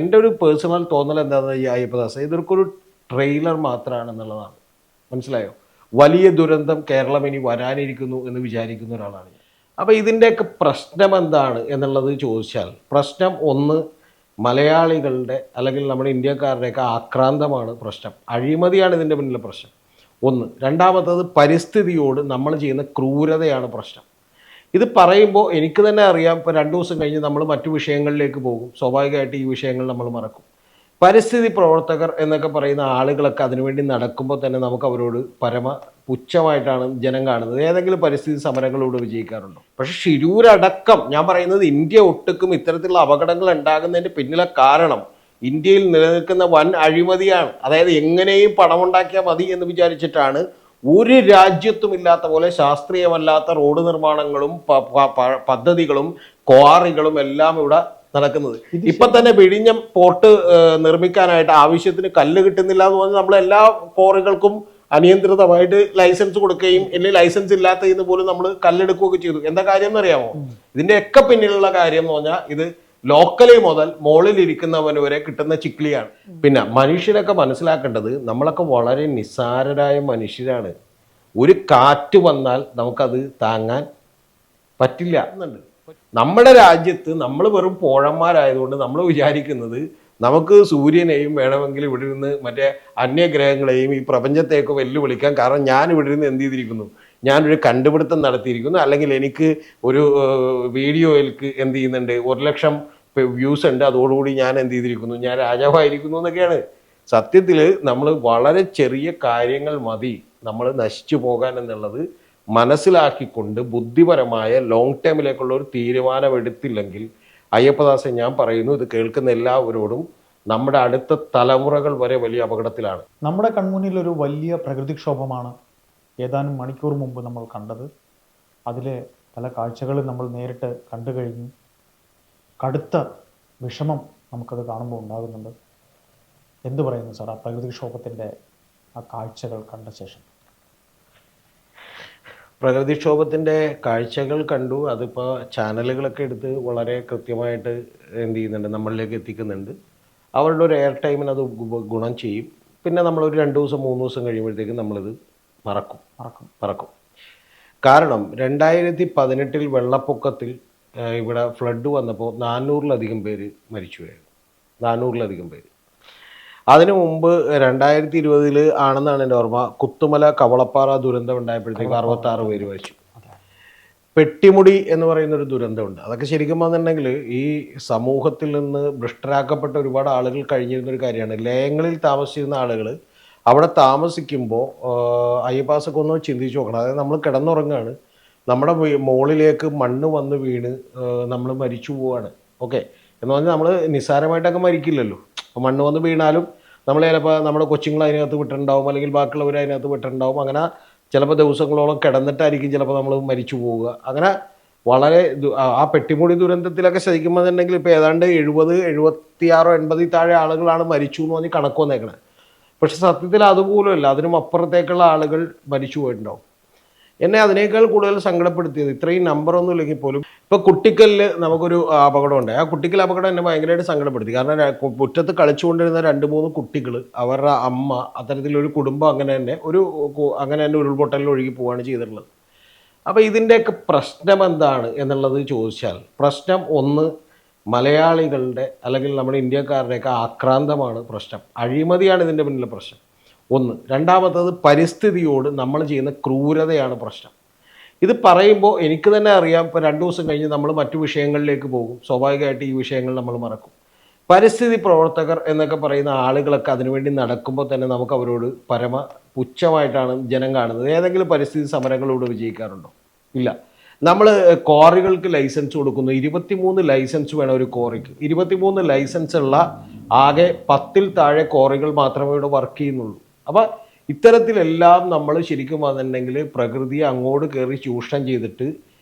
എൻ്റെ ഒരു പേഴ്സണൽ തോന്നൽ എന്താണെന്ന് ഈ അയ്യപ്പദാസ് ഇതൊരു ട്രെയിലർ മാത്രമാണെന്നുള്ളതാണ്. മനസ്സിലായോ? വലിയ ദുരന്തം കേരളം ഇനി വരാനിരിക്കുന്നു എന്ന് വിചാരിക്കുന്ന ഒരാളാണ് ഞാൻ. അപ്പോൾ ഇതിൻ്റെയൊക്കെ പ്രശ്നം എന്താണ് എന്നുള്ളത് ചോദിച്ചാൽ, പ്രശ്നം ഒന്ന് മലയാളികളുടെ അല്ലെങ്കിൽ നമ്മുടെ ഇന്ത്യക്കാരുടെയൊക്കെ ആക്രാന്തമാണ് പ്രശ്നം. അഴിമതിയാണ് ഇതിൻ്റെ പിന്നിലെ പ്രശ്നം ഒന്ന്. രണ്ടാമത്തത് പരിസ്ഥിതിയോട് നമ്മൾ ചെയ്യുന്ന ക്രൂരതയാണ് പ്രശ്നം. ഇത് പറയുമ്പോൾ എനിക്ക് തന്നെ അറിയാം, ഇപ്പോൾ 2 ദിവസം കഴിഞ്ഞ് നമ്മൾ മറ്റു വിഷയങ്ങളിലേക്ക് പോകും. സ്വാഭാവികമായിട്ട് ഈ വിഷയങ്ങൾ നമ്മൾ മറക്കും. പരിസ്ഥിതി പ്രവർത്തകർ എന്നൊക്കെ പറയുന്ന ആളുകളൊക്കെ അതിനുവേണ്ടി നടക്കുമ്പോൾ തന്നെ നമുക്ക് അവരോട് പരമ പുച്ഛമായിട്ടാണ് ജനം കാണുന്നത്. ഏതെങ്കിലും പരിസ്ഥിതി സമരങ്ങളോട് വിജയിക്കാറുണ്ടോ? പക്ഷെ ശിരൂരടക്കം ഞാൻ പറയുന്നത് ഇന്ത്യ ഒട്ടുക്കും ഇത്തരത്തിലുള്ള അപകടങ്ങൾ ഉണ്ടാകുന്നതിൻ്റെ പിന്നിലെ കാരണം ഇന്ത്യയിൽ നിലനിൽക്കുന്ന വൻ അഴിമതിയാണ്. അതായത് എങ്ങനെയും പണമുണ്ടാക്കിയാൽ മതി എന്ന് വിചാരിച്ചിട്ടാണ് ഒരു രാജ്യത്തും ഇല്ലാത്ത പോലെ ശാസ്ത്രീയമല്ലാത്ത റോഡ് നിർമ്മാണങ്ങളും പദ്ധതികളും ക്വാറികളും എല്ലാം ഇവിടെ നടക്കുന്നത്. ഇപ്പൊ തന്നെ വിഴിഞ്ഞം പോർട്ട് നിർമ്മിക്കാനായിട്ട് ആവശ്യത്തിന് കല്ല് കിട്ടുന്നില്ല എന്ന് പറഞ്ഞാൽ നമ്മൾ എല്ലാ ക്വാറികൾക്കും അനിയന്ത്രിതമായിട്ട് ലൈസൻസ് കൊടുക്കുകയും അല്ലെങ്കിൽ ലൈസൻസ് ഇല്ലാത്തതിന് പോലും നമ്മൾ കല്ലെടുക്കുകയൊക്കെ ചെയ്തു. എന്താ കാര്യം എന്നറിയാമോ? ഇതിന്റെയൊക്കെ പിന്നിലുള്ള കാര്യം എന്ന് പറഞ്ഞാൽ ഇത് ലോക്കലി മുതൽ മുകളിലിരിക്കുന്നവന് വരെ കിട്ടുന്ന ചിക്ലിയാണ്. പിന്നെ മനുഷ്യരൊക്കെ മനസ്സിലാക്കേണ്ടത് നമ്മളൊക്കെ വളരെ നിസ്സാരരായ മനുഷ്യരാണ്. ഒരു കാറ്റ് വന്നാൽ നമുക്കത് താങ്ങാൻ പറ്റില്ല എന്നുണ്ട്. നമ്മുടെ രാജ്യത്ത് നമ്മൾ വെറും പോഴന്മാരായതുകൊണ്ട് നമ്മൾ വിചാരിക്കുന്നത് നമുക്ക് സൂര്യനെയും വേണമെങ്കിൽ ഇവിടെ ഇരുന്ന് മറ്റേ അന്യഗ്രഹങ്ങളെയും ഈ പ്രപഞ്ചത്തെയൊക്കെ വെല്ലുവിളിക്കാം. കാരണം ഞാൻ ഇവിടെ ഇരുന്ന് എന്ത് ചെയ്തിരിക്കുന്നു, ഞാനൊരു കണ്ടുപിടുത്തം നടത്തിയിരിക്കുന്നു, അല്ലെങ്കിൽ എനിക്ക് ഒരു വീഡിയോയിൽക്ക് എന്ത് ചെയ്യുന്നുണ്ട് 1,00,000 വ്യൂസ് ഉണ്ട്, അതോടുകൂടി ഞാൻ എന്ത് ചെയ്തിരിക്കുന്നു, ഞാൻ രാജാവായിരിക്കുന്നു എന്നൊക്കെയാണ്. സത്യത്തിൽ നമ്മൾ വളരെ ചെറിയ കാര്യങ്ങൾ മതി നമ്മൾ നശിച്ചു പോകാൻ എന്നുള്ളത് മനസ്സിലാക്കിക്കൊണ്ട് ബുദ്ധിപരമായ ലോങ് ടേമിലേക്കുള്ള ഒരു തീരുമാനമെടുത്തില്ലെങ്കിൽ അയ്യപ്പദാസൻ ഞാൻ പറയുന്നു, ഇത് കേൾക്കുന്ന എല്ലാവരോടും നമ്മുടെ അടുത്ത തലമുറകൾ വരെ വലിയ അപകടത്തിലാണ്. നമ്മുടെ കൺമുന്നിൽ ഒരു വലിയ പ്രകൃതിക്ഷോഭമാണ് ഏതാനും മണിക്കൂർ മുമ്പ് നമ്മൾ കണ്ടത്. അതിലെ പല കാഴ്ചകളും നമ്മൾ നേരിട്ട് കണ്ടു കഴിഞ്ഞു. കടുത്ത വിഷമം നമുക്കത് കാണുമ്പോൾ ഉണ്ടാകുന്നുണ്ട്. എന്തു പറയുന്നു സാർ ആ പ്രകൃതിക്ഷോഭത്തിൻ്റെ ആ കാഴ്ചകൾ കണ്ട ശേഷം? പ്രകൃതിക്ഷോഭത്തിൻ്റെ കാഴ്ചകൾ കണ്ടു. അതിപ്പോൾ ചാനലുകളൊക്കെ എടുത്ത് വളരെ കൃത്യമായിട്ട് എന്ത് ചെയ്യുന്നുണ്ട്, നമ്മളിലേക്ക് എത്തിക്കുന്നുണ്ട്. അവരുടെ ഒരു എയർ ടൈമിന് അത് ഗുണം ചെയ്യും. പിന്നെ നമ്മളൊരു 2 ദിവസം 3 ദിവസം കഴിയുമ്പോഴത്തേക്കും നമ്മളിത് മറക്കും. കാരണം 2018 വെള്ളപ്പൊക്കത്തിൽ ഇവിടെ ഫ്ലഡ് വന്നപ്പോൾ 400-ലധികം പേര് മരിച്ചുപോയായിരുന്നു. 400-ലധികം പേര്. അതിനു മുമ്പ് 2020 ആണെന്നാണ് എൻ്റെ ഓർമ്മ, കുത്തുമല കവളപ്പാറ ദുരന്തം ഉണ്ടായപ്പോഴത്തേക്ക് 66 പേര് മരിച്ചു. പെട്ടിമുടി എന്ന് പറയുന്നൊരു ദുരന്തമുണ്ട്. അതൊക്കെ ശരിക്കും പറഞ്ഞിട്ടുണ്ടെങ്കിൽ ഈ സമൂഹത്തിൽ നിന്ന് ഭ്രഷ്ടരാക്കപ്പെട്ട ഒരുപാട് ആളുകൾ കഴിഞ്ഞിരുന്നൊരു കാര്യമാണ്. ലയങ്ങളിൽ താമസിച്ചിരുന്ന ആളുകൾ അവിടെ താമസിക്കുമ്പോൾ അയ്യപ്പാസൊക്കെ ഒന്ന് ചിന്തിച്ച് നോക്കണം. അതായത് നമ്മൾ കിടന്നുറങ്ങാണ്, നമ്മുടെ മുകളിലേക്ക് മണ്ണ് വന്ന് വീണ് നമ്മൾ മരിച്ചു പോവാണ്. ഓക്കെ, എന്ന് പറഞ്ഞാൽ നമ്മൾ നിസ്സാരമായിട്ടൊക്കെ മരിക്കില്ലല്ലോ. അപ്പോൾ മണ്ണ് വന്ന് വീണാലും നമ്മൾ ചിലപ്പോൾ നമ്മുടെ കൊച്ചുങ്ങൾ അതിനകത്ത് വിട്ടിട്ടുണ്ടാവും, അല്ലെങ്കിൽ ബാക്കിയുള്ളവർ അതിനകത്ത് വിട്ടിട്ടുണ്ടാവും. അങ്ങനെ ചിലപ്പോൾ ദിവസങ്ങളോളം കിടന്നിട്ടായിരിക്കും ചിലപ്പോൾ നമ്മൾ മരിച്ചു പോവുക. അങ്ങനെ വളരെ ആ പെട്ടിമുടി ദുരന്തത്തിലൊക്കെ ശ്രദ്ധിക്കുമ്പോഴെന്നുണ്ടെങ്കിൽ ഇപ്പോൾ ഏതാണ്ട് 70, 76, 80 താഴെ ആളുകളാണ് മരിച്ചു എന്ന് പറഞ്ഞ് കണക്ക് വന്നേക്കണേ. പക്ഷെ സത്യത്തിൽ അതുപോലുമല്ല, അതിനും അപ്പുറത്തേക്കുള്ള ആളുകൾ മരിച്ചു പോയിട്ടുണ്ടാവും. എന്നെ അതിനേക്കാൾ കൂടുതൽ സങ്കടപ്പെടുത്തിയത് ഇത്രയും നമ്പറൊന്നും ഇല്ലെങ്കിൽ പോലും ഇപ്പോൾ കുട്ടിക്കലിൽ നമുക്കൊരു അപകടം ഉണ്ടായി. ആ കുട്ടിക്കൽ അപകടം എന്നെ ഭയങ്കരമായിട്ട് സങ്കടപ്പെടുത്തി. കാരണം മുറ്റത്ത് കളിച്ചുകൊണ്ടിരുന്ന 2-3 കുട്ടികൾ, അവരുടെ അമ്മ, അത്തരത്തിലൊരു കുടുംബം അങ്ങനെ തന്നെ ഉരുൾപൊട്ടലിൽ ഒഴുകി പോവുകയാണ് ചെയ്തിട്ടുള്ളത്. അപ്പോൾ ഇതിൻ്റെയൊക്കെ പ്രശ്നം എന്താണ് എന്നുള്ളത് ചോദിച്ചാൽ, പ്രശ്നം ഒന്ന് മലയാളികളുടെ അല്ലെങ്കിൽ നമ്മുടെ ഇന്ത്യക്കാരുടെയൊക്കെ ആക്രാന്തമാണ് പ്രശ്നം. അഴിമതിയാണ് ഇതിൻ്റെ പിന്നിലെ പ്രശ്നം ഒന്ന്. രണ്ടാമത്തത് പരിസ്ഥിതിയോട് നമ്മൾ ചെയ്യുന്ന ക്രൂരതയാണ് പ്രശ്നം. ഇത് പറയുമ്പോൾ എനിക്ക് തന്നെ അറിയാം, ഇപ്പോൾ 2 ദിവസം കഴിഞ്ഞ് നമ്മൾ മറ്റു വിഷയങ്ങളിലേക്ക് പോകും. സ്വാഭാവികമായിട്ട് ഈ വിഷയങ്ങൾ നമ്മൾ മറക്കും. പരിസ്ഥിതി പ്രവർത്തകർ എന്നൊക്കെ പറയുന്ന ആളുകളൊക്കെ അതിനുവേണ്ടി നടക്കുമ്പോൾ തന്നെ നമുക്ക് അവരോട് പരമ പുച്ഛമായിട്ടാണ് ജനം കാണുന്നത്. ഏതെങ്കിലും പരിസ്ഥിതി സമരങ്ങളോട് വിജയിക്കാറുണ്ടോ? ഇല്ല. നമ്മൾ ക്വാറികൾക്ക് ലൈസൻസ് കൊടുക്കുന്നു. 23 ലൈസൻസ് വേണം ഒരു ക്വാറിക്ക്. 23 ലൈസൻസ് ഉള്ള ആകെ 10-ൽ താഴെ ക്വാറികൾ മാത്രമേ ഇവിടെ വർക്ക് ചെയ്യുന്നുള്ളൂ. അപ്പം ഇത്തരത്തിലെല്ലാം നമ്മൾ ശരിക്കും വന്നിട്ടുണ്ടെങ്കിൽ പ്രകൃതിയെ അങ്ങോട്ട് കയറി ചൂഷണം ചെയ്തിട്ട്,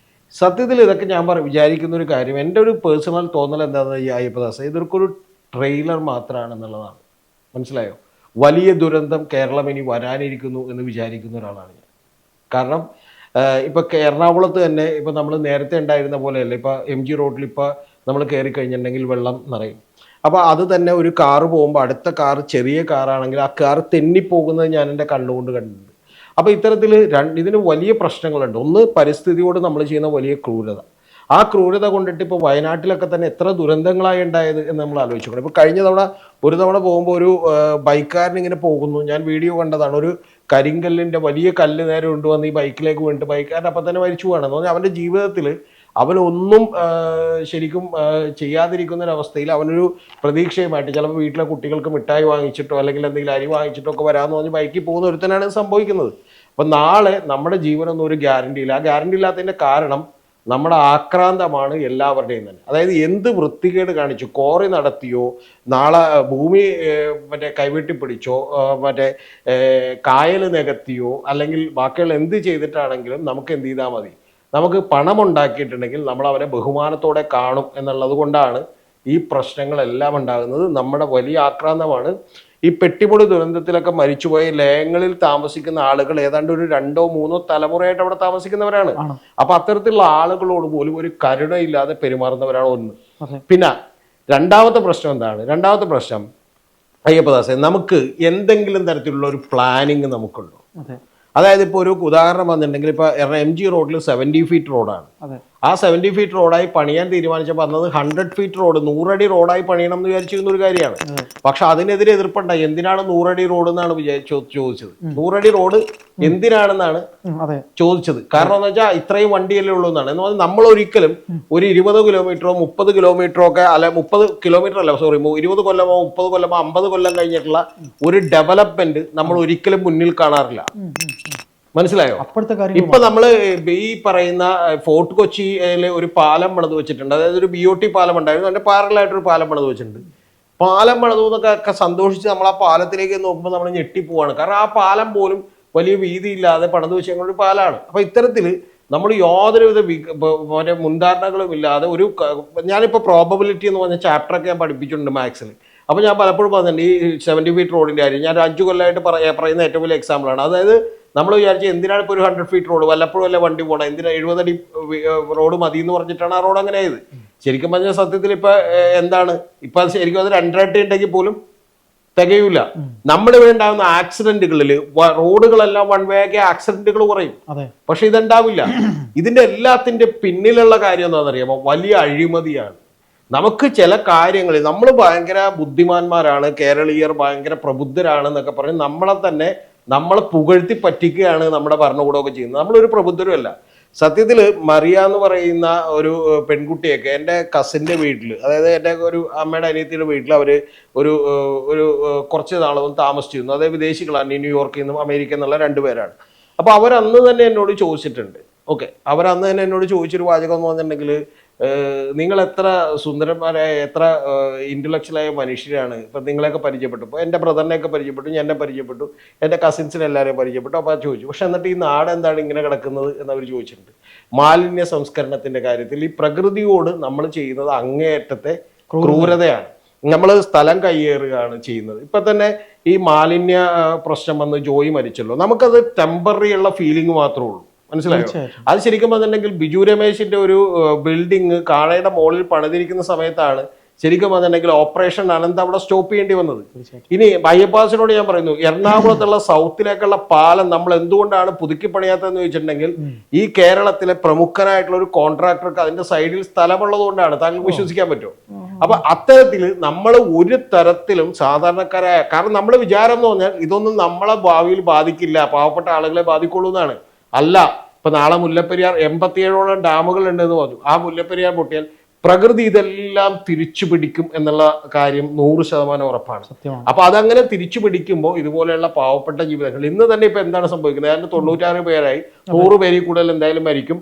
സത്യത്തിൽ ഇതൊക്കെ ഞാൻ വിചാരിക്കുന്ന ഒരു കാര്യം, എൻ്റെ ഒരു പേഴ്സണൽ തോന്നൽ എന്താണെന്ന് ഈ അയ്യപ്പദാസ് ഇതൊരു ട്രെയിലർ മാത്രമാണെന്നുള്ളതാണ്. മനസ്സിലായോ? വലിയ ദുരന്തം കേരളം ഇനി വരാനിരിക്കുന്നു എന്ന് വിചാരിക്കുന്ന ഒരാളാണ് ഞാൻ. കാരണം ഇപ്പോൾ എറണാകുളത്ത് തന്നെ ഇപ്പോൾ നമ്മൾ നേരത്തെ ഉണ്ടായിരുന്ന പോലെയല്ല. ഇപ്പോൾ MG റോഡിൽ ഇപ്പോൾ നമ്മൾ കയറി കഴിഞ്ഞിട്ടുണ്ടെങ്കിൽ വെള്ളം നിറയും. അപ്പോൾ അത് തന്നെ ഒരു കാറ് പോകുമ്പോൾ അടുത്ത കാറ് ചെറിയ കാറാണെങ്കിൽ ആ കാറ് തെന്നിപ്പോകുന്നത് ഞാൻ എൻ്റെ കണ്ണുകൊണ്ട് കണ്ടിട്ടുണ്ട്. അപ്പോൾ ഇത്തരത്തിൽ ഇതിന് വലിയ പ്രശ്നങ്ങളുണ്ട്. ഒന്ന്, പരിസ്ഥിതിയോട് നമ്മൾ ചെയ്യുന്ന വലിയ ക്രൂരത. ആ ക്രൂരത കൊണ്ടിട്ട് ഇപ്പോൾ വയനാട്ടിലൊക്കെ തന്നെ എത്ര ദുരന്തങ്ങളായി ഉണ്ടായത് എന്ന് നമ്മൾ ആലോചിക്കണം. ഇപ്പോൾ കഴിഞ്ഞ തവണ ഒരു തവണ പോകുമ്പോൾ ഒരു ബൈക്കാരൻ ഇങ്ങനെ പോകുന്നു, ഞാൻ വീഡിയോ കണ്ടതാണ്. ഒരു കരിങ്കല്ലിൻ്റെ വലിയ കല്ല് നേരെ കൊണ്ടുവന്ന് ഈ ബൈക്കിലേക്ക് വീണിട്ട് ബൈക്കാരൻ അപ്പം തന്നെ മരിച്ചു പോകണമെന്ന് പറഞ്ഞാൽ അവൻ്റെ ജീവിതത്തിൽ അവനൊന്നും ശരിക്കും ചെയ്യാതിരിക്കുന്ന ഒരവസ്ഥയിൽ അവനൊരു പ്രതീക്ഷയുമായിട്ട് ചിലപ്പോൾ വീട്ടിലെ കുട്ടികൾക്ക് മിഠായി വാങ്ങിച്ചിട്ടോ അല്ലെങ്കിൽ എന്തെങ്കിലും അരി വാങ്ങിച്ചിട്ടോ ഒക്കെ വരാമെന്ന് പറഞ്ഞ് ബൈക്കിൽ പോകുന്ന ഒരുത്തനാണ് സംഭവിക്കുന്നത്. അപ്പം നാളെ നമ്മുടെ ജീവനൊന്നും ഒരു ഗ്യാരണ്ടി ഇല്ല. ആ ഗ്യാരണ്ടി ഇല്ലാത്തതിൻ്റെ കാരണം നമ്മുടെ ആക്രാന്തമാണ് എല്ലാവരുടെയും തന്നെ. അതായത് എന്ത് വൃത്തികേട് കാണിച്ചു, കോറി നടത്തിയോ, നാളെ ഭൂമി മറ്റേ കൈവെട്ടി പിടിച്ചോ, മറ്റേ കായൽ നികത്തിയോ, അല്ലെങ്കിൽ ബാക്കിയുള്ള എന്ത് ചെയ്തിട്ടാണെങ്കിലും നമുക്ക് എന്ത് ചെയ്താൽ മതി, നമുക്ക് പണം ഉണ്ടാക്കിയിട്ടുണ്ടെങ്കിൽ നമ്മൾ അവരെ ബഹുമാനത്തോടെ കാണും എന്നുള്ളത് കൊണ്ടാണ് ഈ പ്രശ്നങ്ങളെല്ലാം ഉണ്ടാകുന്നത്. നമ്മുടെ വലിയ ആക്രാന്തമാണ്. ഈ പെട്ടിമുടി ദുരന്തത്തിലൊക്കെ മരിച്ചുപോയ ലയങ്ങളിൽ താമസിക്കുന്ന ആളുകൾ ഏതാണ്ട് ഒരു 2-3 തലമുറയായിട്ട് അവിടെ താമസിക്കുന്നവരാണ്. അപ്പൊ അത്തരത്തിലുള്ള ആളുകളോട് പോലും ഒരു കരുണയില്ലാതെ പെരുമാറുന്നവരാണ് ഒന്ന്. പിന്നെ രണ്ടാമത്തെ പ്രശ്നം എന്താണ്? രണ്ടാമത്തെ പ്രശ്നം, അയ്യപ്പദാസെ, നമുക്ക് എന്തെങ്കിലും തരത്തിലുള്ള ഒരു പ്ലാനിങ് നമുക്കുണ്ടോ? അതായത് ഇപ്പോൾ ഒരു ഉദാഹരണം വന്നിട്ടുണ്ടെങ്കിൽ ഇപ്പോൾ MG റോഡിൽ 70 ഫീറ്റ് റോഡാണ്. ആ 70 ഫീറ്റ് റോഡായി പണിയാൻ തീരുമാനിച്ചപ്പോൾ അന്നത് 100 ഫീറ്റ് റോഡ് 100 അടി റോഡായി പണിയണം എന്ന് വിചാരിച്ചിരുന്ന ഒരു കാര്യമാണ്. പക്ഷെ അതിനെതിരെ എതിർപ്പുണ്ടായി. എന്തിനാണ് 100 അടി റോഡ് എന്നാണ് ചോദിച്ചത്. 100 അടി റോഡ് എന്തിനാണെന്നാണ് ചോദിച്ചത്. കാരണം എന്ന് വെച്ചാൽ ഇത്രയും വണ്ടിയല്ലേ ഉള്ളൂ എന്നാണ്. എന്ന് പറഞ്ഞാൽ നമ്മൾ ഒരിക്കലും ഒരു 20 കിലോമീറ്ററോ 30 കിലോമീറ്ററോ ഒക്കെ, അല്ല 30 കിലോമീറ്റർ അല്ല, സോറി, 20 കൊല്ലമോ 30 കൊല്ലമോ 50 കൊല്ലം കഴിഞ്ഞിട്ടുള്ള ഒരു ഡെവലപ്മെന്റ് നമ്മൾ ഒരിക്കലും മുന്നിൽ കാണാറില്ല. മനസ്സിലായോ? ഇപ്പൊ നമ്മള് ഈ പറയുന്ന ഫോർട്ട് കൊച്ചിയിലെ ഒരു പാലം പണിത് വെച്ചിട്ടുണ്ട്. അതായത് ഒരു BOT പാലം ഉണ്ടായിരുന്നു, അതിന്റെ പാരലായിട്ടൊരു പാലം പണിത് വെച്ചിട്ടുണ്ട്. പാലം പണിതു എന്നൊക്കെ സന്തോഷിച്ച് നമ്മൾ ആ പാലത്തിലേക്ക് നോക്കുമ്പോൾ നമ്മൾ ഞെട്ടിപ്പോവാണ്. കാരണം ആ പാലം പോലും വലിയ വീതിയില്ലാതെ പണിത് വെച്ച ഒരു പാലമാണ്. അപ്പൊ ഇത്തരത്തില് നമ്മൾ യാതൊരുവിധ മറ്റേ മുൻധാരണകളും ഇല്ലാതെ ഒരു, ഞാനിപ്പോൾ പ്രോബബിലിറ്റി എന്ന് പറഞ്ഞ ചാപ്റ്ററൊക്കെ ഞാൻ പഠിപ്പിച്ചിട്ടുണ്ട് മാത്സിൽ. അപ്പോൾ ഞാൻ പലപ്പോഴും പറഞ്ഞിട്ടുണ്ട് ഈ 70 ഫീറ്റ് റോഡിൻ്റെ കാര്യം. ഞാൻ 5 കൊല്ലമായിട്ട് പറയുന്ന ഏറ്റവും വലിയ എക്സാമ്പിളാണ്. അതായത് നമ്മൾ വിചാരിച്ച എന്തിനാണ് ഇപ്പോൾ ഒരു 100 ഫീറ്റ് റോഡ്, വല്ലപ്പോഴും അല്ല വണ്ടി പോകണം, എന്തിനാ 70 അടി റോഡ് മതി എന്ന് പറഞ്ഞിട്ടാണ് ആ റോഡ് അങ്ങനെ ആയത്. ശരിക്കും പറഞ്ഞാൽ സത്യത്തിൽ ഇപ്പം എന്താണ്, ഇപ്പം ശരിക്കും അത് 2 അടി ഉണ്ടെങ്കിൽ പോലും തികയൂല. നമ്മളിവിടെ ഉണ്ടാകുന്ന ആക്സിഡന്റുകളിൽ റോഡുകളെല്ലാം വൺ വേ ആക്കി ആക്സിഡന്റുകൾ കുറയും, പക്ഷെ ഇതുണ്ടാവില്ല. ഇതിന്റെ എല്ലാത്തിന്റെ പിന്നിലുള്ള കാര്യം എന്താണെന്നറിയാമോ? വലിയ അഴിമതിയാണ്. നമുക്ക് ചില കാര്യങ്ങളിൽ നമ്മൾ ഭയങ്കര ബുദ്ധിമാന്മാരാണ്, കേരളീയർ ഭയങ്കര പ്രബുദ്ധരാണെന്നൊക്കെ പറഞ്ഞ് നമ്മളെ പുകഴ്ത്തി പറ്റിക്കുകയാണ് നമ്മുടെ ഭരണകൂടമൊക്കെ ചെയ്യുന്നത്. നമ്മളൊരു പ്രബുദ്ധരും അല്ല. സത്യത്തിൽ മറിയ എന്ന് പറയുന്ന ഒരു പെൺകുട്ടിയൊക്കെ എൻ്റെ കസിൻ്റെ വീട്ടിൽ, അതായത് എൻ്റെ ഒരു അമ്മയുടെ അനിയത്തിയുടെ വീട്ടിൽ അവർ ഒരു കുറച്ച് നാളും താമസിച്ചിരുന്നു. അതായത് വിദേശികളാണ്, ന്യൂയോർക്കിൽ നിന്നും അമേരിക്ക എന്നുള്ള 2 പേരാണ്. അപ്പോൾ അവരന്ന് തന്നെ എന്നോട് ചോദിച്ചിട്ടുണ്ട്. അവരന്ന് തന്നെ എന്നോട് ചോദിച്ചൊരു വാചകം എന്ന് പറഞ്ഞിട്ടുണ്ടെങ്കിൽ, നിങ്ങൾ എത്ര സുന്ദരന്മാരായ, എത്ര ഇന്റലക്ച്വലായ മനുഷ്യരാണ്. ഇപ്പം നിങ്ങളെയൊക്കെ പരിചയപ്പെട്ടു, ഇപ്പോൾ എൻ്റെ ബ്രദറിനെയൊക്കെ പരിചയപ്പെട്ടു, എന്നെ പരിചയപ്പെട്ടു, എൻ്റെ കസിൻസിനെ എല്ലാവരെയും പരിചയപ്പെട്ടു. അപ്പോൾ അത് ചോദിച്ചു, പക്ഷെ എന്നിട്ട് ഈ നാട് എന്താണ് ഇങ്ങനെ കിടക്കുന്നത് എന്നവർ ചോദിച്ചിട്ടുണ്ട്. മാലിന്യ സംസ്കരണത്തിൻ്റെ കാര്യത്തിൽ ഈ പ്രകൃതിയോട് നമ്മൾ ചെയ്യുന്നത് അങ്ങേയറ്റത്തെ ക്രൂരതയാണ്. നമ്മൾ സ്ഥലം കയ്യേറുകയാണ് ചെയ്യുന്നത്. ഇപ്പം തന്നെ ഈ മാലിന്യ പ്രശ്നം വന്ന് ജോയി മരിച്ചല്ലോ, നമുക്കത് ടെമ്പററി ഉള്ള ഫീലിംഗ് മാത്രമേ ഉള്ളൂ. മനസ്സിലായോ? അത് ശരിക്കും പറഞ്ഞിട്ടുണ്ടെങ്കിൽ ബിജു രമേശിന്റെ ഒരു ബിൽഡിങ് കാളയുടെ മുകളിൽ പണിതിരിക്കുന്ന സമയത്താണ് ശരിക്കും പറഞ്ഞിട്ടുണ്ടെങ്കിൽ ഓപ്പറേഷൻ അനന്ത് അവിടെ സ്റ്റോപ്പ് ചെയ്യേണ്ടി വന്നത്. ഇനി ബൈപ്പാസിനോട് ഞാൻ പറയുന്നു, എറണാകുളത്തുള്ള സൗത്തിലേക്കുള്ള പാലം നമ്മൾ എന്തുകൊണ്ടാണ് പുതുക്കി പണിയാത്തതെന്ന് ചോദിച്ചിട്ടുണ്ടെങ്കിൽ, ഈ കേരളത്തിലെ പ്രമുഖനായിട്ടുള്ള ഒരു കോൺട്രാക്ടർക്ക് അതിന്റെ സൈഡിൽ സ്ഥലമുള്ളത് കൊണ്ടാണ്. താങ്കൾക്ക് വിശ്വസിക്കാൻ പറ്റുമോ? അപ്പൊ അത്തരത്തിൽ നമ്മൾ ഒരു തരത്തിലും സാധാരണക്കാരായ, കാരണം നമ്മുടെ വിചാരം എന്ന് പറഞ്ഞാൽ ഇതൊന്നും നമ്മളെ ഭാവിയിൽ ബാധിക്കില്ല, പാവപ്പെട്ട ആളുകളെ ബാധിക്കുള്ളൂ എന്നാണ്. അല്ല, ഇപ്പൊ നാളെ മുല്ലപ്പെരിയാർ 87ഓളം ഡാമുകൾ ഉണ്ടെന്ന് പറഞ്ഞു. ആ മുല്ലപ്പെരിയാർ പൊട്ടിയാൽ പ്രകൃതി ഇതെല്ലാം തിരിച്ചു പിടിക്കും എന്നുള്ള കാര്യം 100% ഉറപ്പാണ്. അപ്പൊ അതങ്ങനെ തിരിച്ചു പിടിക്കുമ്പോൾ ഇതുപോലെയുള്ള പാവപ്പെട്ട ജീവിതങ്ങൾ ഇന്ന് തന്നെ ഇപ്പൊ എന്താണ് സംഭവിക്കുന്നത്? ഏതാണ്ട് 96 പേരായി, 100 പേരിൽ കൂടുതൽ എന്തായാലും മരിക്കും.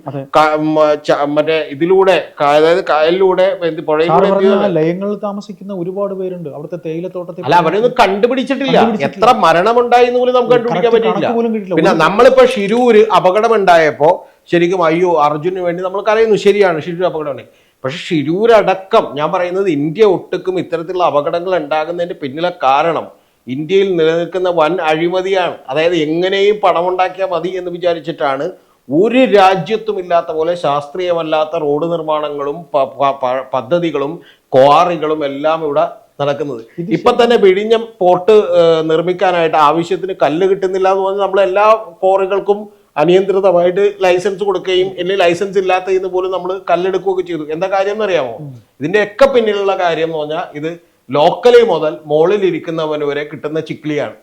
മറ്റേ ഇതിലൂടെ, അതായത് കായലിലൂടെ, പുഴയിലൂടെ ലയങ്ങളിൽ താമസിക്കുന്ന ഒരുപാട് പേരുണ്ട്. അവിടുത്തെ തേയിലത്തോട്ടത്തിൽ അല്ല, അവരൊന്നും കണ്ടുപിടിച്ചിട്ടില്ല. എത്ര മരണമുണ്ടായി എന്ന് പോലും നമുക്ക് കണ്ടുപിടിക്കാൻ പറ്റില്ല. പിന്നെ നമ്മളിപ്പോ ഷിരൂര് അപകടമുണ്ടായപ്പോ ശരിക്കും അയ്യോ അർജുന് വേണ്ടി നമ്മൾ കരയുന്നു. ശരിയാണ്, ഷിരൂർ അപകടമാണ്. പക്ഷെ ഷിരൂരടക്കം ഞാൻ പറയുന്നത് ഇന്ത്യ ഒട്ടുക്കും ഇത്തരത്തിലുള്ള അപകടങ്ങൾ ഉണ്ടാകുന്നതിന്റെ പിന്നിലെ കാരണം ഇന്ത്യയിൽ നിലനിൽക്കുന്ന വൻ അഴിമതിയാണ്. അതായത് എങ്ങനെയും പണമുണ്ടാക്കിയാൽ മതി എന്ന് വിചാരിച്ചിട്ടാണ് ഒരു രാജ്യത്തും ഇല്ലാത്ത പോലെ ശാസ്ത്രീയമല്ലാത്ത റോഡ് നിർമ്മാണങ്ങളും പദ്ധതികളും ക്വാറികളും എല്ലാം ഇവിടെ നടക്കുന്നത്. ഇപ്പൊ തന്നെ വിഴിഞ്ഞം പോർട്ട് നിർമ്മിക്കാനായിട്ട് ആവശ്യത്തിന് കല്ല് കിട്ടുന്നില്ല എന്ന് പറഞ്ഞാൽ നമ്മൾ എല്ലാ കോറികൾക്കും അനിയന്ത്രിതമായിട്ട് ലൈസൻസ് കൊടുക്കുകയും അല്ലെങ്കിൽ ലൈസൻസ് ഇല്ലാത്തതിന് പോലും നമ്മൾ കല്ലെടുക്കുകയൊക്കെ ചെയ്തു. എന്താ കാര്യം എന്നറിയാമോ? ഇതിന്റെ ഒക്കെ പിന്നിലുള്ള കാര്യം എന്ന് പറഞ്ഞാൽ ഇത് ലോക്കലി മുതൽ മോളിൽ ഇരിക്കുന്നവന് വരെ കിട്ടുന്ന ചിക്ലിയാണ്.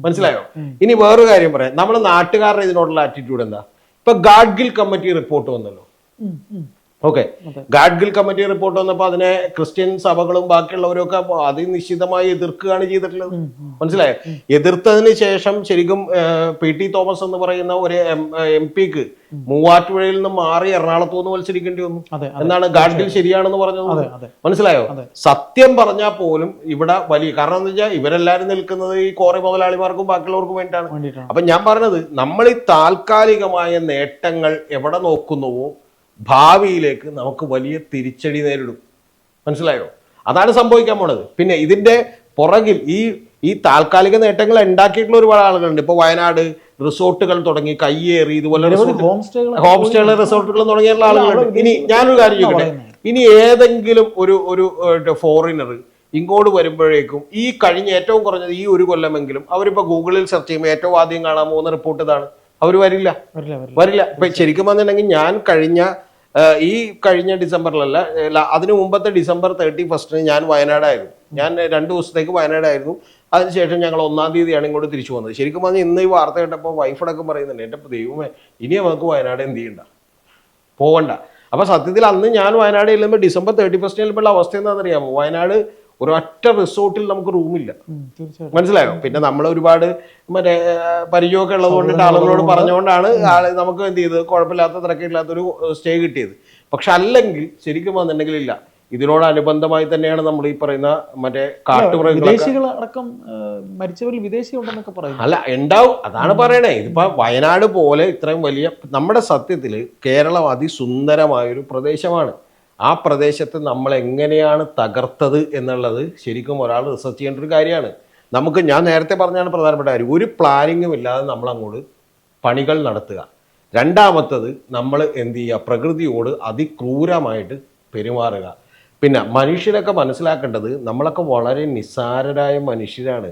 മനസ്സിലായോ? ഇനി വേറൊരു കാര്യം പറയാം. നമ്മുടെ നാട്ടുകാരുടെ ഇതിനോടുള്ള ആറ്റിറ്റ്യൂഡ് എന്താ? ഇപ്പൊ ഗാഡ്ഗിൽ കമ്മിറ്റി റിപ്പോർട്ട് വന്നല്ലോ. ഓക്കെ, ഗാഡ്ഗിൽ കമ്മിറ്റി റിപ്പോർട്ട് വന്നപ്പോൾ അതിനെ ക്രിസ്ത്യൻ സഭകളും ബാക്കിയുള്ളവരും ഒക്കെ അതിനിശ്ചിതമായി എതിർക്കുകയാണ് ചെയ്തിട്ടുള്ളത്. മനസ്സിലായോ? എതിർത്തതിന് ശേഷം ശരിക്കും PT തോമസ് എന്ന് പറയുന്ന ഒരു MP മൂവാറ്റുപുഴയിൽ നിന്ന് മാറി എറണാകുളത്ത് നിന്ന് മത്സരിക്കേണ്ടി വന്നു. എന്നാണ് ഗാഡ്ഗിൽ ശരിയാണെന്ന് പറഞ്ഞത്. മനസ്സിലായോ? സത്യം പറഞ്ഞാൽ പോലും ഇവിടെ വലിയ കാരണം എന്ന് വെച്ചാൽ ഇവരെല്ലാരും നിൽക്കുന്നത് ഈ കോറി മുതലാളിമാർക്കും ബാക്കിയുള്ളവർക്കും വേണ്ടിയിട്ടാണ്. അപ്പൊ ഞാൻ പറഞ്ഞത്, നമ്മൾ ഈ താൽക്കാലികമായ നേട്ടങ്ങൾ എവിടെ നോക്കുന്നുവോ ഭാവിയിലേക്ക് നമുക്ക് വലിയ തിരിച്ചടി നേരിടും. മനസ്സിലായോ? അതാണ് സംഭവിക്കാൻ പോണത്. പിന്നെ ഇതിന്റെ പുറകിൽ ഈ താൽക്കാലിക നേട്ടങ്ങൾ ഉണ്ടാക്കിയിട്ടുള്ള ഒരുപാട് ആളുകളുണ്ട്. ഇപ്പൊ വയനാട് റിസോർട്ടുകൾ തുടങ്ങി, കയ്യേറി, ഇതുപോലെ ഹോം സ്റ്റേകൾ റിസോർട്ടുകൾ തുടങ്ങിയുള്ള ആളുകളുണ്ട്. ഇനി ഞാനൊരു കാര്യം ചോദിക്കട്ടെ, ഇനി ഏതെങ്കിലും ഒരു ഫോറിനർ ഇങ്ങോട്ട് വരുമ്പോഴേക്കും ഈ കഴിഞ്ഞ ഏറ്റവും കുറഞ്ഞത് ഈ ഒരു കൊല്ലമെങ്കിലും അവരിപ്പോ ഗൂഗിളിൽ സെർച്ച് ചെയ്യുമ്പോൾ ഏറ്റവും ആദ്യം കാണാൻ പോകുന്ന റിപ്പോർട്ട് ഇതാണ്. അവർ വരില്ല. ഇപ്പൊ ശരിക്കും വന്നിട്ടുണ്ടെങ്കിൽ ഞാൻ കഴിഞ്ഞ ഡിസംബറിലല്ല, അതിനു മുമ്പത്തെ December 31 ഞാൻ വയനാടായിരുന്നു. ഞാൻ 2 ദിവസത്തേക്ക് വയനാടായിരുന്നു. അതിനുശേഷം ഞങ്ങൾ 1-ാം തീയതിയാണ് ഇങ്ങോട്ട് തിരിച്ചു വന്നത്. ശരിക്കും പറഞ്ഞാൽ ഇന്ന് ഈ വാർത്ത കേട്ടപ്പോൾ വൈഫടക്കം പറയുന്നുണ്ട്, എൻ്റെ ദൈവമേ ഇനി നമുക്ക് വയനാട് എന്ത് ചെയ്യണ്ട, പോവണ്ട. അപ്പൊ സത്യത്തിൽ അന്ന് ഞാൻ വയനാട് ചെല്ലുമ്പോൾ December 31 ചെല്ലുമ്പോൾ അവസ്ഥ എന്താണെന്നറിയാമോ? വയനാട് ഒരൊറ്റ റിസോർട്ടിൽ നമുക്ക് റൂമില്ല. മനസ്സിലായോ? പിന്നെ നമ്മൾ ഒരുപാട് മറ്റേ പരിചയമൊക്കെ ഉള്ളത് കൊണ്ടിട്ട് ആളുകളോട് പറഞ്ഞുകൊണ്ടാണ് നമുക്ക് എന്ത് ചെയ്ത് കുഴപ്പമില്ലാത്ത തിരക്കില്ലാത്തൊരു സ്റ്റേ കിട്ടിയത്. പക്ഷെ അല്ലെങ്കിൽ ശരിക്കും വന്നിട്ടുണ്ടെങ്കിൽ ഇല്ല. ഇതിനോടനുബന്ധമായി തന്നെയാണ് നമ്മൾ ഈ പറയുന്ന മറ്റേ കാട്ടുമൃഗങ്ങളടക്കം മരിച്ചവരിൽ വിദേശികളുണ്ടെന്നൊക്കെ പറയുന്നത്. അല്ല, ഉണ്ടാവും. അതാണ് പറയണേ. ഇതിപ്പോ വയനാട് പോലെ ഇത്രയും വലിയ നമ്മുടെ സത്യത്തില് കേരളം അതിസുന്ദരമായൊരു പ്രദേശമാണ്. ആ പ്രദേശത്ത് നമ്മൾ എങ്ങനെയാണ് തകർത്തത് എന്നുള്ളത് ശരിക്കും ഒരാൾ റിസർച്ച് ചെയ്യേണ്ട ഒരു കാര്യമാണ്. ഞാൻ നേരത്തെ പറഞ്ഞാണ് പ്രധാനപ്പെട്ട കാര്യം. ഒരു പ്ലാനിങ്ങും ഇല്ലാതെ നമ്മൾ അങ്ങോട്ട് പണികൾ നടത്തുക. രണ്ടാമത്തത്, നമ്മൾ എന്ത് ചെയ്യുക, പ്രകൃതിയോട് അതിക്രൂരമായിട്ട് പെരുമാറുക. പിന്നെ മനുഷ്യരൊക്കെ മനസ്സിലാക്കേണ്ടത്, നമ്മളൊക്കെ വളരെ നിസ്സാരരായ മനുഷ്യരാണ്.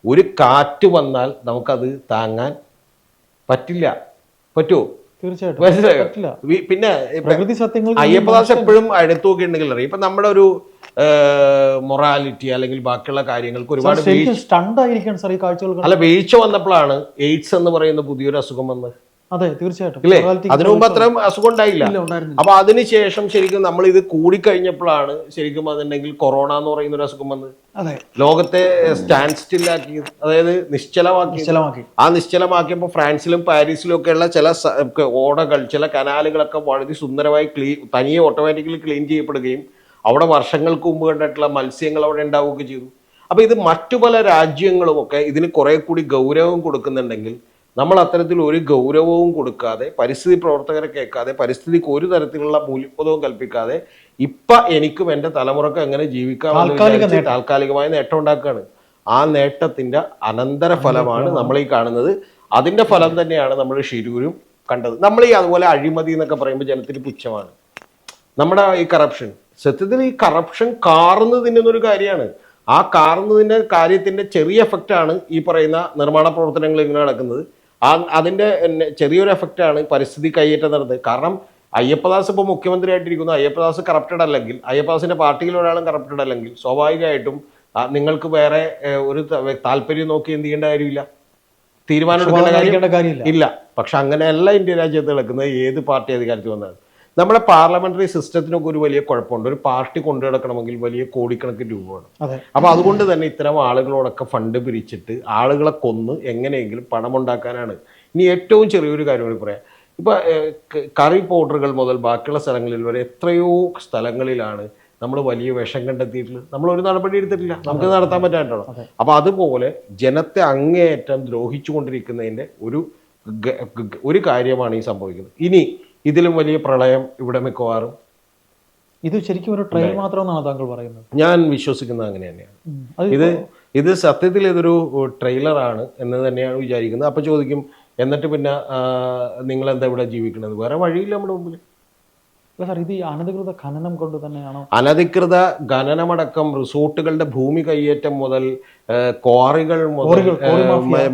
ഒരു കാറ്റ് വന്നാൽ നമുക്കത് താങ്ങാൻ പറ്റുമോ? തീർച്ചയായിട്ടും. പിന്നെ പ്രകൃതി സത്യങ്ങൾ അയ്യപ്പദാസ് എപ്പോഴും അടുത്ത് നോക്കിയിട്ടുണ്ടെങ്കിൽ അറിയാം. ഇപ്പൊ നമ്മുടെ ഒരു മൊറാലിറ്റി അല്ലെങ്കിൽ ബാക്കിയുള്ള കാര്യങ്ങൾക്ക് ഒരുപാട് വീഴ്ച വന്നപ്പോഴാണ് എയ്ഡ്സ് എന്ന് പറയുന്ന പുതിയൊരു അസുഖം വന്നത്. അതെ, തീർച്ചയായിട്ടും. ഇല്ലേ? അതിനു മുമ്പ് അത്രയും അസുഖം ഉണ്ടായില്ല. അപ്പൊ അതിനുശേഷം ശരിക്കും നമ്മൾ ഇത് കൂടിക്കഴിഞ്ഞപ്പോഴാണ് ശരിക്കും അതുണ്ടെങ്കിൽ കൊറോണ എന്ന് പറയുന്ന ഒരു അസുഖം വന്നത്. ലോകത്തെ സ്റ്റാൻഡ് സ്റ്റില്ലാക്കി, അതായത് നിശ്ചലമാക്കി. ആ നിശ്ചലമാക്കിയപ്പോൾ ഫ്രാൻസിലും പാരീസിലും ഒക്കെയുള്ള ചില ഓടകൾ, ചില കനാലുകളൊക്കെ വളരെ സുന്ദരമായി തനിയെ ഓട്ടോമാറ്റിക്കലി ക്ലീൻ ചെയ്യപ്പെടുകയും അവിടെ വർഷങ്ങൾക്ക് മുമ്പ് കണ്ടിട്ടുള്ള മത്സ്യങ്ങൾ അവിടെ ഉണ്ടാവുകയൊക്കെ ചെയ്തു. അപ്പൊ ഇത് മറ്റു പല രാജ്യങ്ങളും ഒക്കെ ഇതിന് കുറെ കൂടി ഗൗരവം കൊടുക്കുന്നുണ്ടെങ്കിൽ നമ്മൾ അത്തരത്തിൽ ഒരു ഗൗരവവും കൊടുക്കാതെ, പരിസ്ഥിതി പ്രവർത്തകരെ കേൾക്കാതെ, പരിസ്ഥിതിക്ക് ഒരു തരത്തിലുള്ള മൂല്യബോധവും കൽപ്പിക്കാതെ എനിക്കും എൻ്റെ തലമുറക്കും എങ്ങനെ ജീവിക്കാമെന്ന് താൽക്കാലികമായ നേട്ടം ഉണ്ടാക്കുകയാണ്. ആ നേട്ടത്തിന്റെ അനന്തര ഫലമാണ് നമ്മൾ ഈ കാണുന്നത്. അതിന്റെ ഫലം തന്നെയാണ് നമ്മൾ ഷിരൂരും കണ്ടത്. നമ്മൾ ഈ അതുപോലെ അഴിമതി എന്നൊക്കെ പറയുമ്പോൾ ജനത്തിന് പുച്ഛമാണ്. നമ്മുടെ ഈ കറപ്ഷൻ, സത്യത്തിൽ ഈ കറപ്ഷൻ കാർന്ന് തിന്നുന്നൊരു കാര്യമാണ്. ആ കാർന്നതിന്റെ കാര്യത്തിന്റെ ചെറിയ എഫക്റ്റാണ് ഈ പറയുന്ന നിർമ്മാണ പ്രവർത്തനങ്ങൾ ഇങ്ങനെ നടക്കുന്നത്. അതിന്റെ ചെറിയൊരു എഫക്റ്റാണ് പരിസ്ഥിതി കയ്യേറ്റം നടന്നത്. കാരണം അയ്യപ്പദാസ് ഇപ്പോൾ മുഖ്യമന്ത്രി ആയിട്ടിരിക്കുന്നു. അയ്യപ്പദാസ് കറപ്റ്റഡ് അല്ലെങ്കിൽ, അയ്യപ്പദാസിന്റെ പാർട്ടിയിൽ ഒരാളും കറപ്റ്റഡ് അല്ലെങ്കിൽ, സ്വാഭാവികമായിട്ടും നിങ്ങൾക്ക് വേറെ ഒരു താല്പര്യം നോക്കി എന്ത് ചെയ്യേണ്ട കാര്യമില്ല, തീരുമാനം എടുക്കേണ്ട കാര്യം ഇല്ല. പക്ഷെ അങ്ങനെയല്ല ഇന്ത്യ രാജ്യത്ത് നടക്കുന്നത്. ഏത് പാർട്ടി അധികാരത്തിൽ വന്നാലും നമ്മുടെ പാർലമെന്ററി സിസ്റ്റത്തിനൊക്കെ ഒരു വലിയ കുഴപ്പമുണ്ട്. ഒരു പാർട്ടി കൊണ്ടു നടക്കണമെങ്കിൽ വലിയ കോടിക്കണക്കിന് രൂപ വേണം. അപ്പൊ അതുകൊണ്ട് തന്നെ ഇത്തരം ആളുകളോടൊക്കെ ഫണ്ട് പിരിച്ചിട്ട് ആളുകളെ കൊന്ന് എങ്ങനെയെങ്കിലും പണമുണ്ടാക്കാനാണ്. ഇനി ഏറ്റവും ചെറിയൊരു കാര്യം കൂടി പറയാം. ഇപ്പൊ കറി പൗഡറുകൾ മുതൽ ബാക്കിയുള്ള സ്ഥലങ്ങളിൽ വരെ എത്രയോ സ്ഥലങ്ങളിലാണ് നമ്മൾ വലിയ വിഷം കണ്ടെത്തിയിട്ടുള്ളത്. നമ്മൾ ഒരു നടപടി എടുത്തിട്ടില്ല, നമുക്ക് നടത്താൻ പറ്റാട്ടോ. അപ്പൊ അതുപോലെ ജനത്തെ അങ്ങേയറ്റം ദ്രോഹിച്ചുകൊണ്ടിരിക്കുന്നതിന്റെ ഒരു കാര്യമാണ് ഈ സംഭവിക്കുന്നത്. ഇനി ഇതിലും വലിയ പ്രളയം ഇവിടെ മിക്കവാറും ഇത് ശരിക്കും ഒരു ട്രെയിൻ മാത്രമെന്നാണ് താങ്കൾ പറയുന്നത്? ഞാൻ വിശ്വസിക്കുന്നത് അങ്ങനെ തന്നെയാണ്. ഇത് സത്യത്തിൽ ഇതൊരു ട്രെയിലറാണ് എന്ന് തന്നെയാണ് വിചാരിക്കുന്നത്. അപ്പൊ ചോദിക്കും, എന്നിട്ട് പിന്നെ നിങ്ങൾ എന്താ ഇവിടെ ജീവിക്കുന്നത്? വേറെ വഴിയില്ല നമ്മുടെ മുമ്പിൽ. അല്ല സാർ, ഇത് ഈ അനധികൃത ഖനനം കൊണ്ട് തന്നെയാണോ? അനധികൃത ഖനനമടക്കം റിസോർട്ടുകളുടെ ഭൂമി കയ്യേറ്റം മുതൽ ക്വാറികൾ മുതൽ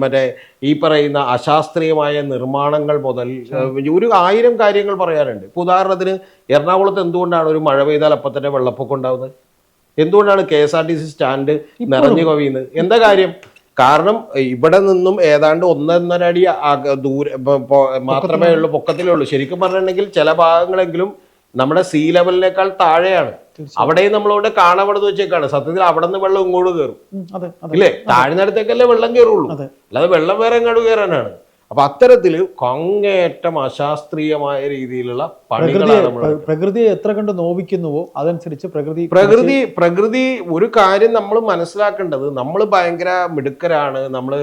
മറ്റേ ഈ പറയുന്ന അശാസ്ത്രീയമായ നിർമ്മാണങ്ങൾ മുതൽ ഒരു 1000 കാര്യങ്ങൾ പറയാനുണ്ട്. ഇപ്പൊ ഉദാഹരണത്തിന് എറണാകുളത്ത് എന്തുകൊണ്ടാണ് ഒരു മഴ പെയ്താൽ അപ്പം തന്നെ വെള്ളപ്പൊക്കം ഉണ്ടാവുന്നത്? എന്തുകൊണ്ടാണ് KSRTC സ്റ്റാൻഡ് നിറഞ്ഞു കവിയുന്നത്? എന്താ കാര്യം? കാരണം ഇവിടെ നിന്നും ഏതാണ്ട് 1.5 അടി മാത്രമേ ഉള്ളൂ, പൊക്കത്തിലേ ഉള്ളൂ. ശരിക്കും പറഞ്ഞിട്ടുണ്ടെങ്കിൽ ചില ഭാഗങ്ങളെങ്കിലും നമ്മുടെ സീ ലെവലിനേക്കാൾ താഴെയാണ്. അവിടെയും നമ്മളവിടെ കാണപ്പെടുന്ന വെച്ചേക്കാണ്. സത്യത്തിൽ അവിടെ നിന്ന് വെള്ളം ഇങ്ങോട്ട് കയറും, ഇല്ലേ? താഴ്ന്നിടത്തേക്കല്ലേ വെള്ളം കയറുള്ളൂ, അല്ലാതെ വെള്ളം വേറെ എങ്ങോട്ട് കയറാനാണ്. അപ്പൊ അത്തരത്തില് അങ്ങേയറ്റം അശാസ്ത്രീയമായ രീതിയിലുള്ള പണികളാണ്. പ്രകൃതിയെ എത്ര കണ്ട് നോവിക്കുന്നുവോ അതനുസരിച്ച് പ്രകൃതി ഒരു കാര്യം നമ്മൾ മനസ്സിലാക്കേണ്ടത്, നമ്മൾ ഭയങ്കര മിടുക്കരാണ്, നമ്മൾ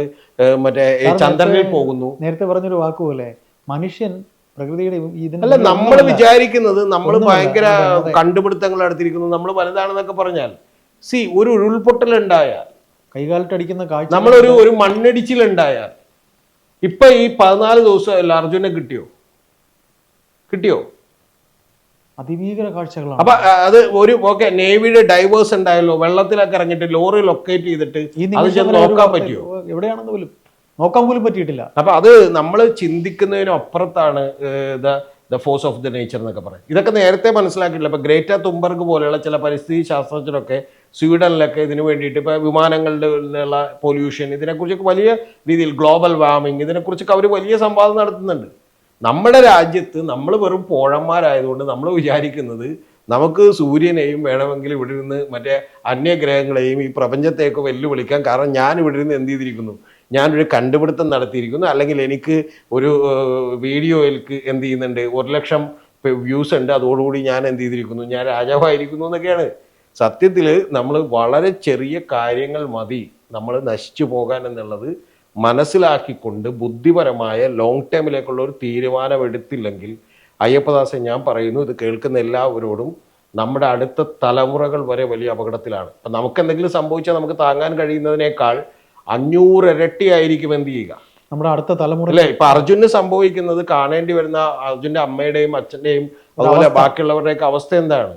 മറ്റേ ചന്ദ്രനിൽ പോകുന്നു. നേരത്തെ പറഞ്ഞൊരു വാക്കുപോലെ മനുഷ്യൻ പ്രകൃതിയുടെ അല്ല, നമ്മൾ വിചാരിക്കുന്നത് നമ്മൾ ഭയങ്കര കണ്ടുപിടുത്തങ്ങൾ നടത്തിയിരിക്കുന്നു, നമ്മൾ വലുതാണെന്നൊക്കെ പറഞ്ഞാൽ ഒരു ഉരുൾപൊട്ടൽ ഉണ്ടായാൽ, കൈകാലിട്ടടിക്കുന്ന കാഴ്ച, നമ്മളൊരു മണ്ണിടിച്ചിലുണ്ടായാൽ, ഇപ്പൊ ഈ 14 ദിവസം അർജുനെ കിട്ടിയോ? അതിഭീകര കാഴ്ചകളാണ്. അപ്പൊ അത് ഓക്കെ, നേവിയുടെ ഡൈവേഴ്സ് ഉണ്ടായല്ലോ, വെള്ളത്തിലൊക്കെ ഇറങ്ങിയിട്ട് ലോറി ലൊക്കേറ്റ് ചെയ്തിട്ട് അത് ചെന്ന് നോക്കാൻ പറ്റുമോ? എവിടെയാണെന്ന് പോലും നോക്കാൻ പോലും പറ്റിയിട്ടില്ല. അപ്പൊ അത് നമ്മൾ ചിന്തിക്കുന്നതിനും അപ്പുറത്താണ് the force of the nature എന്നൊക്കെ പറയും. ഇതൊക്കെ നേരത്തെ മനസ്സിലാക്കിയിട്ടില്ല. ഇപ്പൊ ഗ്രേറ്റ തുംബർഗ് പോലെയുള്ള ചില പരിസ്ഥിതി ശാസ്ത്രജ്ഞരൊക്കെ സ്വീഡനിലൊക്കെ ഇതിനു വേണ്ടിയിട്ട് ഇപ്പൊ വിമാനങ്ങളുടെ ഉള്ള പൊല്യൂഷൻ, ഇതിനെക്കുറിച്ചൊക്കെ വലിയ രീതിയിൽ ഗ്ലോബൽ വാർമിംഗ്, ഇതിനെക്കുറിച്ചൊക്കെ അവർ വലിയ സംവാദം നടത്തുന്നുണ്ട്. നമ്മുടെ രാജ്യത്ത് നമ്മൾ വെറും പോഴന്മാരായതുകൊണ്ട് നമ്മൾ വിചാരിക്കുന്നത് നമുക്ക് സൂര്യനെയും വേണമെങ്കിൽ ഇവിടെ നിന്ന് മറ്റേ അന്യഗ്രഹങ്ങളെയും ഈ പ്രപഞ്ചത്തെയൊക്കെ വെല്ലുവിളിക്കാം. കാരണം ഞാൻ ഇവിടെ നിന്ന് എന്ത് ചെയ്തിരിക്കുന്നു, ഞാനൊരു കണ്ടുപിടുത്തം നടത്തിയിരിക്കുന്നു, അല്ലെങ്കിൽ എനിക്ക് ഒരു വീഡിയോയിൽക്ക് എന്ത് ചെയ്യുന്നുണ്ട് 1,00,000 വ്യൂസ് ഉണ്ട്, അതോടുകൂടി ഞാൻ എന്ത് ചെയ്തിരിക്കുന്നു, ഞാൻ രാജാവായിരിക്കുന്നു എന്നൊക്കെയാണ്. സത്യത്തിൽ നമ്മൾ വളരെ ചെറിയ കാര്യങ്ങൾ മതി നമ്മൾ നശിച്ചു പോകാൻ എന്നുള്ളത് മനസ്സിലാക്കിക്കൊണ്ട് ബുദ്ധിപരമായ ലോങ് ടേമിലേക്കുള്ള ഒരു തീരുമാനമെടുത്തില്ലെങ്കിൽ അയ്യപ്പദാസൻ, ഞാൻ പറയുന്നു, ഇത് കേൾക്കുന്ന എല്ലാവരോടും, നമ്മുടെ അടുത്ത തലമുറകൾ വരെ വലിയ അപകടത്തിലാണ്. അപ്പം നമുക്ക് എന്തെങ്കിലും സംഭവിച്ചാൽ നമുക്ക് താങ്ങാൻ കഴിയുന്നതിനേക്കാൾ 500 ഇരട്ടിയായിരിക്കും എന്ത് ചെയ്യുക നമ്മുടെ അടുത്ത തലമുറ, അല്ലേ? ഇപ്പൊ അർജുന് സംഭവിക്കുന്നത് കാണേണ്ടി വരുന്ന അർജുന്റെ അമ്മയുടെയും അച്ഛന്റെയും അതുപോലെ ബാക്കിയുള്ളവരുടെയൊക്കെ അവസ്ഥ എന്താണ്,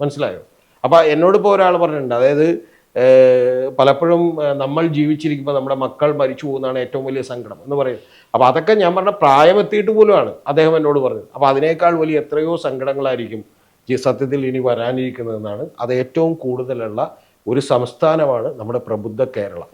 മനസ്സിലായോ? അപ്പൊ എന്നോടിപ്പോ ഒരാൾ പറഞ്ഞിട്ടുണ്ട്, അതായത് പലപ്പോഴും നമ്മൾ ജീവിച്ചിരിക്കുമ്പോൾ നമ്മുടെ മക്കൾ മരിച്ചു പോകുന്നതാണ് ഏറ്റവും വലിയ സങ്കടം എന്ന് പറയും. അപ്പൊ അതൊക്കെ ഞാൻ പറഞ്ഞ പ്രായമെത്തിയിട്ട് പോലുമാണ് അദ്ദേഹം എന്നോട് പറഞ്ഞത്. അപ്പൊ അതിനേക്കാൾ വലിയ എത്രയോ സങ്കടങ്ങളായിരിക്കും സത്യത്തിൽ ഇനി വരാനിരിക്കുന്നതെന്നാണ്. അത് ഏറ്റവും കൂടുതലുള്ള ഒരു സംസ്ഥാനമാണ് നമ്മുടെ പ്രബുദ്ധ കേരളം.